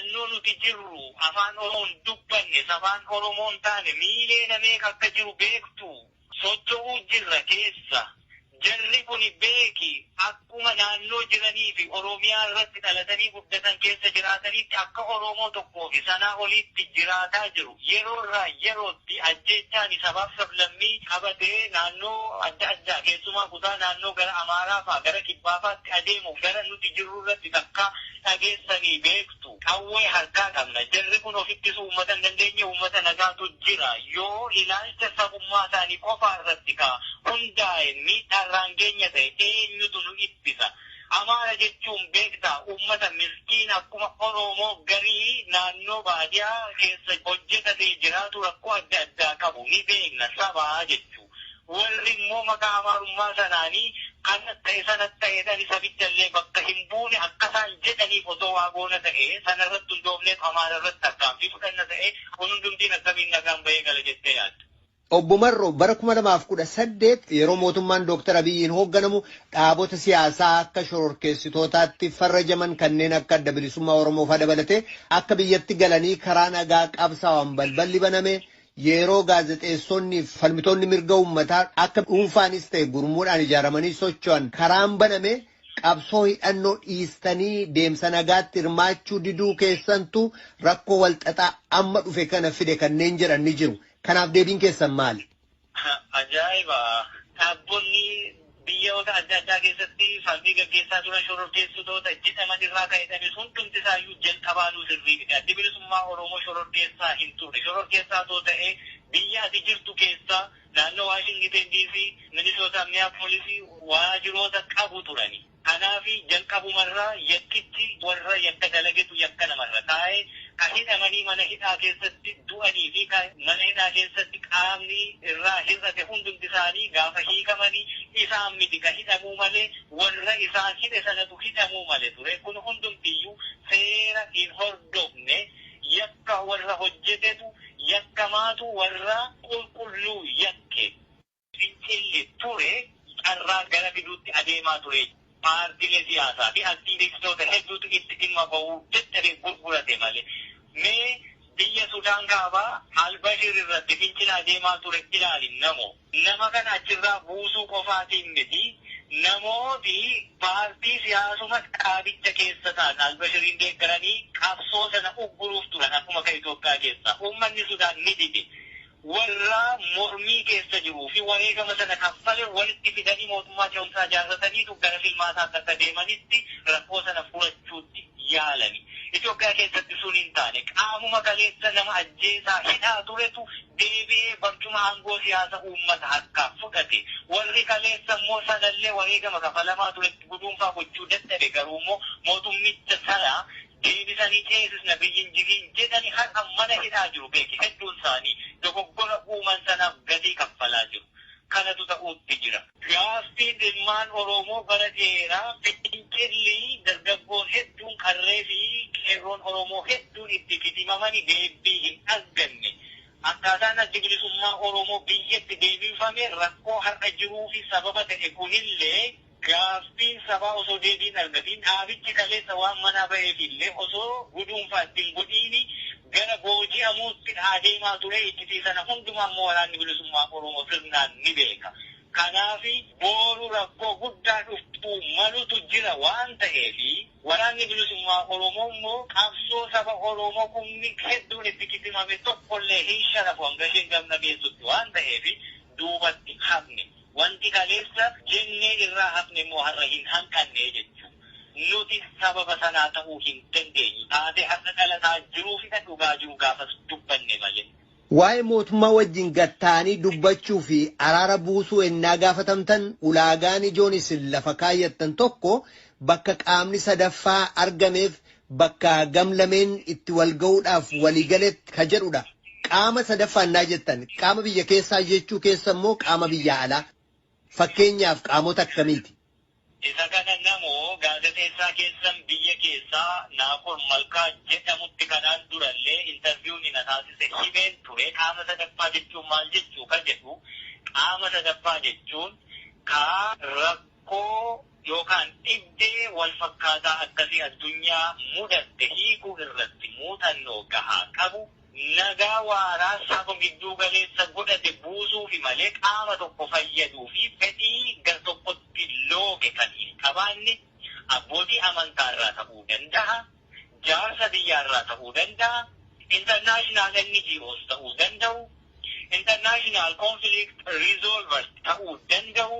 naannoo nuti jirru afaan Oromoon dubbanne sabaan Oromoon taane miilee namee akka jiru beektu socho'uu jirra keessa. Jarri kun beeki akkuma naannoo jiranii fi Oromiyaa irratti dhalatanii guddatan keessa jiraatanitti akka Oromoo tokkoo fi sanaa olitti jiraataa jiru. Yeroo irraa yerootti ajjechaan sabaaf sablammii qabatee naannoo adda addaa keessumaa kutaa naannoo gara Amaaraa fa'aa gara Kibbaa fa'aatti adeemu gara nuti jirru irratti takka dhageessanii beektu. Qawwee harkaa qabna. Jarri kun ofittisuu uummata hin dandeenye uummata nagaatu jira. Yoo ilaalcha sabummaa isaanii qofaa irratti hundaa'e miidhaan keenya ta'e eenyutu nu ittisa. Amaara jechuun beektaa uummata miskiin akkuma Oromoo garii naannoo baadiyyaa keessa hojjetatee jiraatu rakkoo adda addaa qabu ni beekna sabaa jechuu. Warri immoo maqaa amaarummaa sanaanii kan ta'e sanatti ta'edhaan sabichallee bakka hin buune akkasaan jedhaniif osoo waa goona ta'e sanarratti hundoofneef amaara irratti tarkaanfii fudhanna ta'e kun hundumtiin akkamiin nagaan bahee gala jettee yaaddu. Obbo Marroo bara 2018 yeroo mootummaan Dr. Abiyyiin hoogganamu dhaabota siyaasaa akka shororkeessitootaatti farrajaman kanneen akka adda bilisummaa Oromoo fa'aa dabalatee akka biyyatti galanii karaa nagaa qabsaa'an balballi baname yeroo gaazexeessonni fi falmitoonni mirga uummataa akka dhuunfaanis ta'e gurmuudhaan ijaaramanii socho'an karaan baname qabsoo hidhannoo dhiistanii deemsa nagaatti hirmaachuu diduu keessantu rakkoo walxaxaa amma dhufe kana fide kanneen jedhan ni jiru. Kanaaf deebiin keessan maali? Ajaa'iba! Dhaabonni biyyoota adda addaa keessatti falmii gaggeessaa turan shororkeessitoota jedhaman irraa ka'edhanis hundumti isaayyuu jalqabaanuu sirriidha. Addi bilisummaa Oromoo shororkeessaa hin turre. Shororkeessaa too ta'ee biyya ati jirtu keessaa naannoo Waashingten DC, Minisoota, Minneapolis waajiroota qabu turani. Kanaafi jalqabumarraa yakkitti warra yakka dalagetu yakka namarra taa'ee kan hidhamanii mana hidhaa keessatti du'anii fi mana hidhaa keessatti qaamni irraa hir'ate hundumti isaanii gaafa hiikamanii isaan miti kan hidhamuu malee warra isaan hidhe sanatu hidhamuu malee ture. Kun hundumtiyyuu seera hin hordofne yakka warra hojjetetu yakkamaatu warra qulqulluu yakke. Fincilli ture carraa gara fiduutti adeemaa ture. Paartiilee siyaasaa fi aktiivistoota hedduutu itti dhimma bahuu dadhabee gurgurate malee. Mee biyya Sudaan kaabaa Albashir irratti fincila adeemaa ture ilaalin nama kana achirraa buusuu qofaatiin miti namooti paartii siyaasuma dhaabicha keessa ta'an Albashiriin deeggaranii qabsoo sana ugguruuf turan akkuma kan Itoophiyaa keessa. Uummanni Sudaan ni dide. Warra mormii keessa jiruu fi wareegama sana kaffale walitti fidanii mootummaa ce'umsaa ijaarrataniitu gara filmaataa akka deemanitti rakkoo sana furachuutti yaalani. Itoophiyaa keessatti sun hin taane qaamuma kaleessa nama ajjeesaa hidhaa turetu deebi'ee barcuma aangoo siyaasa uummata harkaa fudhate. Warri kaleessa immoo sanallee wareegama kafalamaa turetti guduunfaa gochuu dadhabe garuu immoo mootummicha sana deebisanii ceesisna biyyin jiriin jedhani har'a mana hidhaa jiru beeki hedduun isaanii dogoggora uuman sanaaf gatii kaffalaa jiru. Kanatu ta'uutti jira. Gaaffiin ilmaan Oromoo bara dheeraa fincilli dargaggoon hedduun qarree fi qeerroon Oromoo hedduun itti fidimamanii deebii hin arganne. Akkaataan addi bilisummaa Oromoo biyyatti deebifame rakkoo har'a jiruu fi sababa ta'e kunillee gaaffiin sabaa osoo deebiin argatiin dhaabichi kaleessa waan mana ba'eefillee osoo guduunfaa ittiin godhiini gara booji'amuutti adeemaa ture itti sana hundumaa immoo waraanni bilisummaa Oromoo sirnaan ni beeka. Kanaafi boru rakkoo guddaa dhuftuu malutu jira waan ta'eefi waraanni bilisummaa Oromoo immoo qabsoo saba Oromoo kumni hedduun itti kitimame tokkollee hin sharafu hanga isheen gamna geessutti waan ta'eefi duubatti hafne. Wanti kaleessa jennee irraa hafne immoo har'a hin hanqanne jechuudha. Nuti sababa sanaa ta'uu hin dandeenyu. Taatee har'a dhalataa jiruu fi dhugaa jiru gaafas dubbanne malee. Waa'ee mootummaa wajjin gattaanii dubbachuu fi araara buusuu ennaa gaafatamtan ulaagaan ijoon isin lafa kaayyattan tokko bakka qaamni sadaffaa argameef bakka gamlameen itti wal ga'uudhaaf waliigaletti ka jedhudha. Qaama sadaffaa ennaa jettan qaama biyya keessaa jechuu keessa immoo qaama biyya alaa. Fakkeenyaaf qaamota akkamiiti? Isa kana namoo gaazexeessaa keessan biyya keessaa Naakoor Malkaa jedhamutti kanaan durallee intarviiyuun na taasise himeen ture. Qaama sadaffaa jechuun maal jechuu ka jedhu qaama sadaffaa jechuun rakkoo yookaan dhibdee wal fakkaataa akkasii addunyaa mudatte hiikuu irratti muuxannoo gahaa qabu nagaa waaraa saba gidduu galeessa godhate buusuu fi malee qaama tokko fayyaduu fi fedhii gar tokkotti looge kan hin qabaanne abbootii amantaarraa ta'uu danda'a, jaarsa biyyaarraa ta'uu danda'a, international NGOs ta'uu danda'u, international conflict resolvers ta'uu danda'u,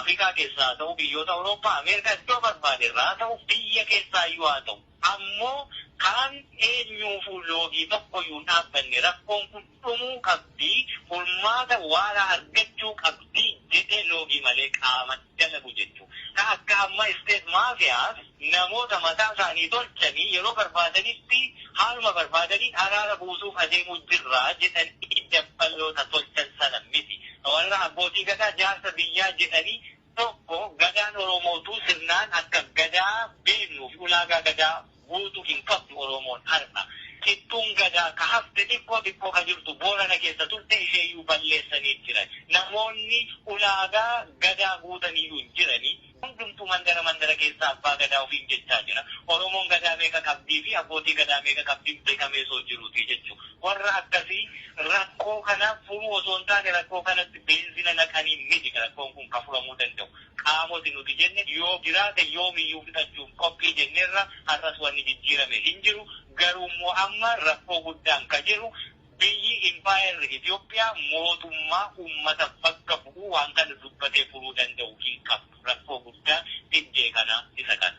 Afrikaa keessaa ta'u, biyyoota Awurooppaa, Ameerikaa iddoo barbaaderraa ta'u, biyya keessaa iyyuu haa ta'u. Ammoo kan eenyuufuu loogii tokkoyyuu dhaabbanne rakkoon kun dhumuu qabdi, furmaata waaraa argachuu qabdi jedhee loogii malee qaama dalagu jechuudha. Akka amma isteet maafiyaas namoota mataa isaanii tolchanii yeroo barbaadanitti haaluma barbaadanii araara buusuuf adeemuu jirraa jedhanii dabballoota tolchan sana miti. Warra abbootii gadaa jaarsa biyyaa jedhanii tokko gadaan Oromootu sirnaan akka gadaa beeknuuf ulaagaa gadaa guutuu hin qabdu Oromoon har'a. Kittuun gadaa ka hafte xiqqoo ka jirtu Boorana keessa turte isheeyyuu balleessanii jiran. Namoonni ulaagaa gadaa guutaniyyuu hin jiranii. Hundumtuu mandara keessaa abbaa gadaa ofiin jechaa jira. Oromoon gadaa meeqa qabdii fi abbootii gadaa meeqa qabdii beekamee soo jiruuti jechuudha. Warra akkasii rakkoo kana furuu osoo hin taane rakkoo kanatti beenzina naqanii miti rakkoon kun kan furamuu danda'u. Qaamoti nuti jenne yoo jiraate yoomiyyuu fixachuuf qophii jenneerra har'as wanni jijjiirame hin jiru. Garuu amma rakkoo guddaan ka jiru biyyi impaayerri Itoophiyaa mootummaa uummata bakka bu'uu waan kana dubbatee furuu danda'u hin qabu. Rakkoo guddaa dhibee kana isa kana.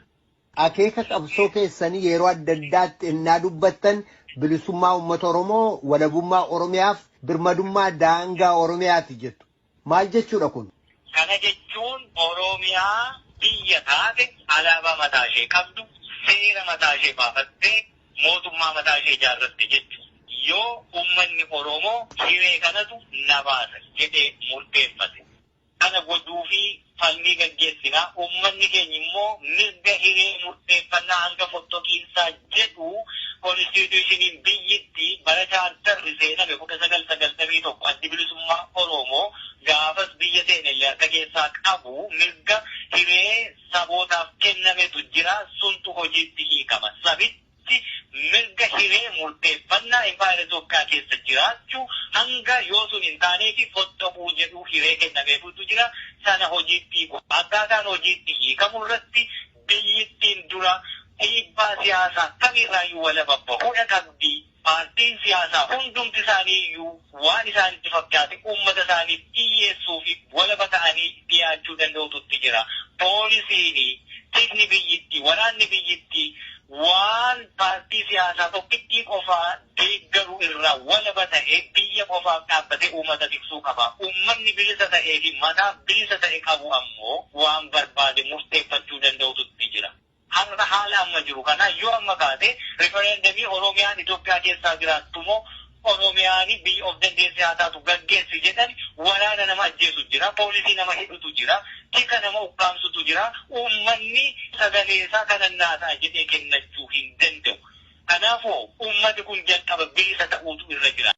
Akeeka qabsoo keessanii yeroo adda addaatti innaa dubbattan bilisummaa uummata Oromoo, walabummaa Oromiyaaf birmadummaa daangaa Oromiyaati jettu. Maal jechuudha kun? Kana jechuun Oromiyaa biyya taate alaabaa mataa ishee qabdu, seera mataa ishee baafattee, mootummaa mataa ishee ijaarratte jechuudha. Yoo uummanni Oromoo hiree kanatu na baasa jedhee murteeffate. Kana godhuu fi falmii gaggeessinaa uummanni keenya immoo mirga hiree murteeffannaa hanga fottoqiinsaa jedhu konstitushiniin biyyittii bara chaartarri seename 1991 addi bilisummaa Oromoo gaafas biyya seenellee harka keessaa qabu mirga hiree sabootaaf kennametu jira suntu hojiitti hiikama. Sabitti mirga hiree murteeffannaa impaayera Itoophiyaa keessa jiraachuu hanga yoo sun hin taaneefi fottoquu jedhu hiree kennameefutu jira. Sana hojiitti hiiku. Akkaataan hojiitti hiikamu irratti biyyittiin dura dhiibbaa siyaasaa kamirraayyuu walaba bahuudha qabdi. Paartiin siyaasaa hundumti isaanii iyyuu waan isaanitti fakkaate uummata isaaniif dhiyyeessuu fi walaba ta'anii dhiyaachuu danda'ututti jira. Poolisiin, tikni biyyittii, waraanni biyyittii waan paartii siyaasaa tokkittii qofaa deeggaruu irraa walaba ta'ee biyya qofaaf dhaabbatee uummata tiksuu qaba. Uummanni bilisa ta'ee fi mataa bilisa ta'e qabu ammoo waan barbaade murteeffachuu danda'ututti jira. Har'a haala amma jiru kana yoo amma kaate rifereendamii Oromiyaan Itoophiyaa keessaa jiraattu moo Oromiyaan biyya of dandeessee haa taatu gaggeessi jedhan waraana nama ajjeesu jira, poolisii nama hidhutu jira, tika nama ukkaamsutu jira. Uummanni sagalee isaa kanannaasaa jedhee kennachuu hin danda'u. Kanaafuu uummati kun jalqaba bilisa ta'uutu irra jira.